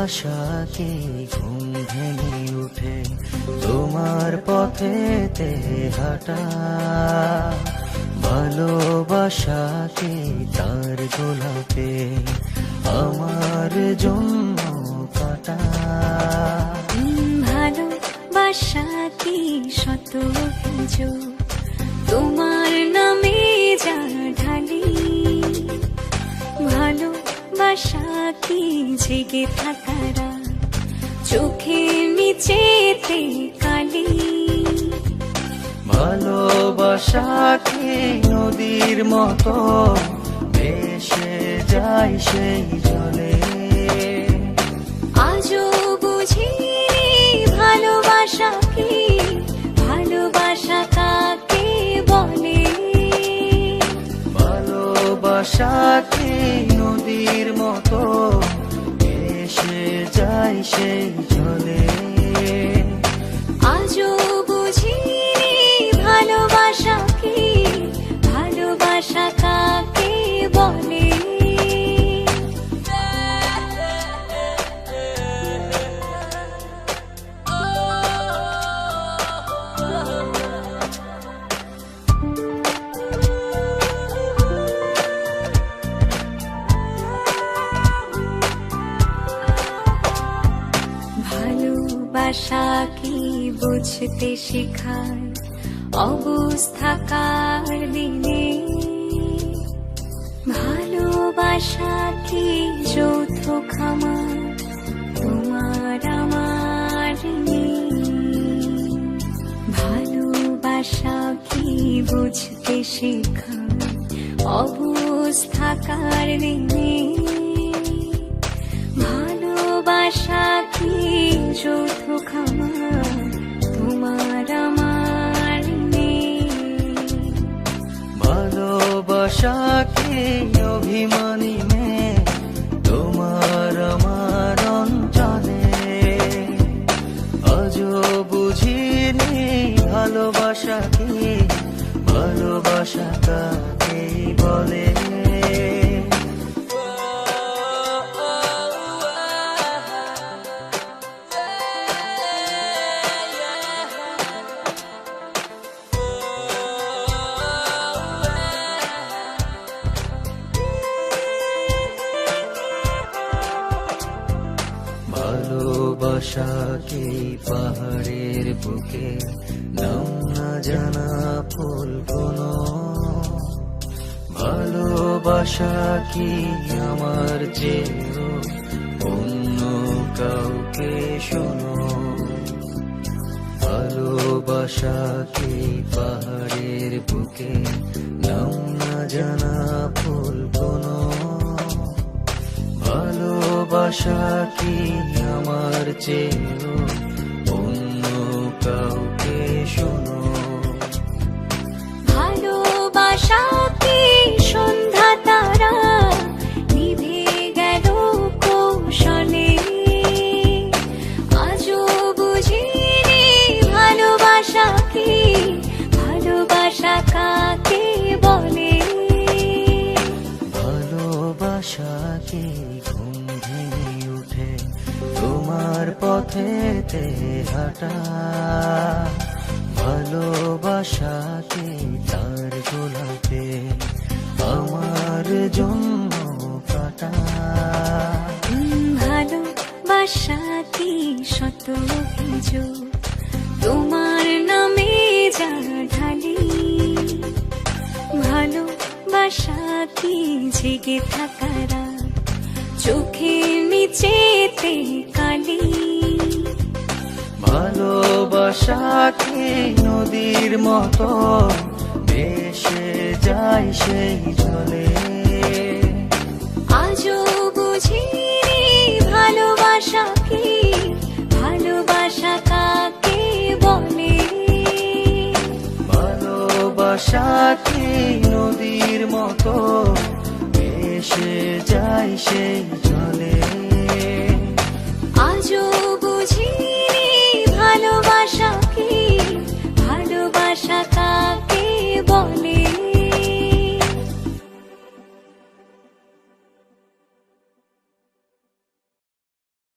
ভালোবাসা কি ঘুম ভেঙে উঠে তোমার পথেতে হাঁটা, ভালোবাসা কি তার গোলাপে আমার জন্য কাটা। ভালোবাসা কি শত অভিযোগ তোমার নামে যা ঢালি, ভালোবাসা কি জেগে থাকারা চোখের নিচেতে কালি। ভালোবাসা কি নদীর মতো ভেসে যায় সেই জলে, আজও বুঝিনি ভালোবাসা কি, ভালোবাসা কাকে বলে। ভালোবাসা কি নদীর মতো ভেসে যায় সেই জলে, আজও বুঝিনি ভালোবাসা কি, ভালোবাসা কাকে বলে। ভালোবাসা কি বুঝতে শেখার অবস্থাকার দিনে, ভালোবাসা কি যৌথ খামার তোমার আমার নেই। ভালোবাসা কি বুঝতে শেখার অবস্থাকার দিনে, ভালোবাসা কি যৌথ খামার তোমার আমার নেই। ভালোবাসা কি অভিমানী মেয়ে তোমার আমার অঞ্চলে, আজও বুঝিনি ভালোবাসা কি, ভালোবাসা কাকে বলে। ভালোবাসা কি পাহাড়ের বুকে নাম না জানা ফুল কোনো, ভালোবাসা কি আমার চেয়েও অন্য কাউকে শোনো। ভালোবাসা কি পাহাড়ের বুকে নাম না জানা ফুল কোনো, ভালোবাসা কি আমার চেয়েও অন্য কাউকে শোনো। ভালোবাসা কি সন্ধ্যা তারা নিভে গেল কৌশলে, আজও বুঝিনি ভালোবাসা কি, ভালোবাসা কাকে বলে। ভালোবাসা কি ঘুম ভেঙে উঠে তোমার পথেতে হাঁটা, ভালোবাসা কি তার গোলাপে আমার জন্য কাটা। ভালোবাসা কি শত অভিযোগ তোমার নামে যা ঢালি, ভালোবাসা কি জেগে থাকারা চোখের নিচেতে কালি। ভালোবাসা কি নদীর মতো ভেসে যায় সেই জলে, আজও বুঝিনি ভালোবাসা কি, ভালোবাসা কাকে বলে। ভালোবাসা কি নদীর মতো ভেসে যায় সেই